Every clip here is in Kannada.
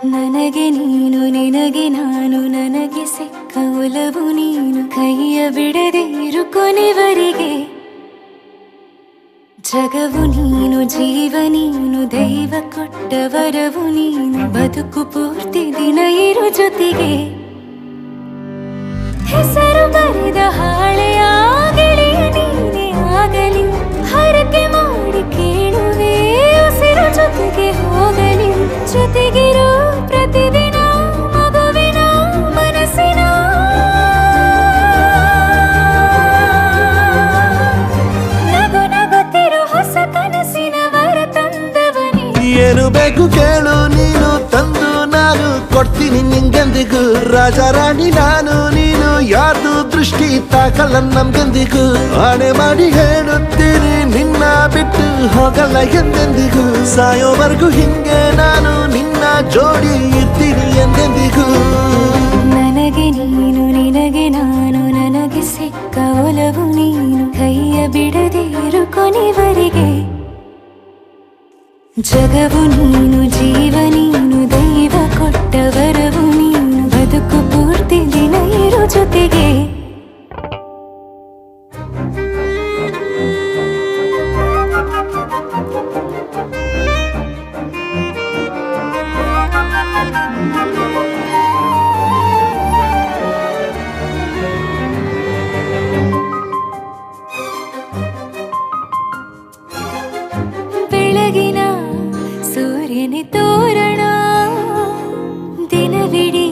ನನಗೆ ನೀನು ನಿನಗೆ ನಾನು ನನಗೆ ಸಿಕ್ಕ ಒಲವು ನೀನು ಕೈಯ ಬಿಡದೆ ಇರು ಕೊನೆವರೆಗೆ ಜಗವು ನೀನು ಜೀವ ನೀನು ದೈವ ಕೊಟ್ಟ ವರವು ನೀನು ಬದುಕು ಪೂರ್ತಿ ದಿನ ಇರು ಜೊತೆಗೆ ಹೆಸರು ಬರೆದ ಹಾಳೆಯ ಗೆಳೆಯ ನೀನೇ ಆಗಲಿ ಹರಕೆ ಮಾಡಿ ಕೇಳುವೆ ಉಸಿರು ಜೊತೆಗೆ ಹೋಗಲಿ ಜೊತೆಗಿರೋ ಪ್ರತಿದಿನ ಮಗುವಿನ ಮನಸ್ಸಿನ ನಗು ನಗುತ್ತಿರೋ ಹೊಸ ಕನಸಿನ ವರ ತಂದವನೇ ಏನು ಬೇಕು ಕೇಳು ನೀನು ತಂದು ನಾನು ಕೊಡ್ತೀನಿ ನಿಂಗೆಂದಿಗೂ ರಾಜ ರಾಣಿ ನಾನು ನೀನು ಯಾರ್ದು ದೃಷ್ಟಿ ತಾಕಲ್ಲ ನಮ್ಗೆಂದಿಗೂ ಆಣೆ ಮಾಡಿ ಹೇಳುತ್ತೀನಿ ನಿನ್ನ ಬಿಟ್ಟು ಹೋಗಲ್ಲ ಎಂದೆಂದಿಗೂ ಸಾಯೋವರೆಗೂ ಹಿಂಗೆ ನಾನು ನಿನ್ನ ಜೋಡಿ ಇರ್ತೀನಿ ಎಂದೆಂದಿಗೂ ನನಗೆ ನೀನು ನಿನಗೆ ನಾನು ನನಗೆ ಸಿಕ್ಕ ಒಲವು ನೀನು ಕೈಯ ಬಿಡದೆ ಇರು ಕೊನೆವರೆಗೆ ಜಗವು ನೀನು ಜೀವ ನೀನು ದೈವ ಕೊಟ್ಟ ವರವು ನೀನು ಬದುಕು ಪೂರ್ತಿ ದಿನ ಇರು ಜೊತೆಗೆ ಬೆಳಗಿನ ಸೂರ್ಯನ ತೋರಣ ದಿನವಿಡೀ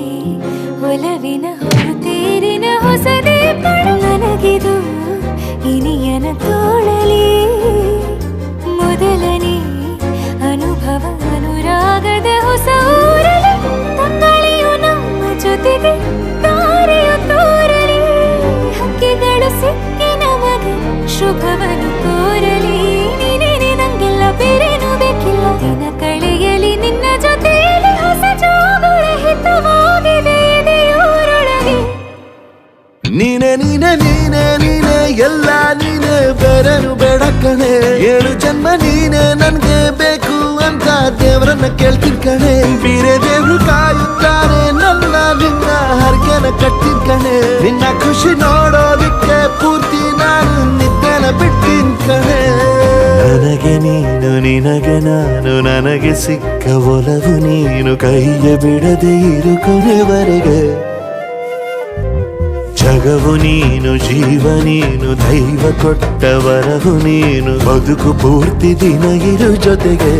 ಒಲವಿನ ಹೊರತೇರಿನ ಹೊಸದೇ ಪಡ ನನಗಿದು ಇನಿಯನ ತೋಳಲಿ ಮೊದಲನೇ ಅನುಭವ ಅನುರಾಗದ ಹೊಸ ಊರಲಿ ತಂಗಳಿಯು ನಮ್ಮ ಜೊತೆಗೆ ತಾರೆಯು ತೋರಲಿ ಹಕ್ಕಿಗಳು ಸಿಕ್ಕಿ ನಮಗೆ ಶುಭವನ್ನು ಕೋರಲಿ ಬೇರೇನು ಬೇಕಿಲ್ಲ ದಿನ ಕಳೆಯಲಿ ನಿನ್ನ ಜೊತೆಯಲ್ಲಿ ಹೊಸ ಜೋಗುಳ ಹಿತವಾಗಿದೆ ಇದೆಯೂರೊಳಗೆ ನೀನೆ ನೀನೆ ನೀನೆ ನೀನೆ ಎಲ್ಲ ನೀನೆ ಬೇರೆನು ಬೇಡ ಕಣೆ 7 ಜನ್ಮ ನೀನೆ ನನ್ಗೆ ಬೇಕು ಅಂತ ದೇವರನ್ನ ಕೇಳ್ತೀನಿ ಕಣೆ ಬೇರೆ ದೇವ್ರು ಕಾಯುತ್ತಾರೆ ನನ್ನ ನಿನ್ನ ಹರಕೆನ ಕಟ್ತೀನಿ ಕಣೆ ನಿನ್ನ ಖುಷಿ ನೋಡೋದಿಕ್ಕೆ ಪೂರ್ತಿ ನಾನು ನಿದ್ದೆನ ಬಿಟ್ಟಿನ್ ಕಣೆ ನನಗೆ ನೀನು ನಿನಗೆ ನಾನು ನನಗೆ ಸಿಕ್ಕ ಒಲವು ನೀನು ಕೈಯ ಬಿಡದೆ ಇರು ಕೊನೆವರೆಗೆ ಜಗವು ನೀನು ಜೀವ ನೀನು ದೈವ ಕೊಟ್ಟ ವರವು ನೀನು ಬದುಕು ಪೂರ್ತಿ ದಿನ ಇರು ಜೊತೆಗೆ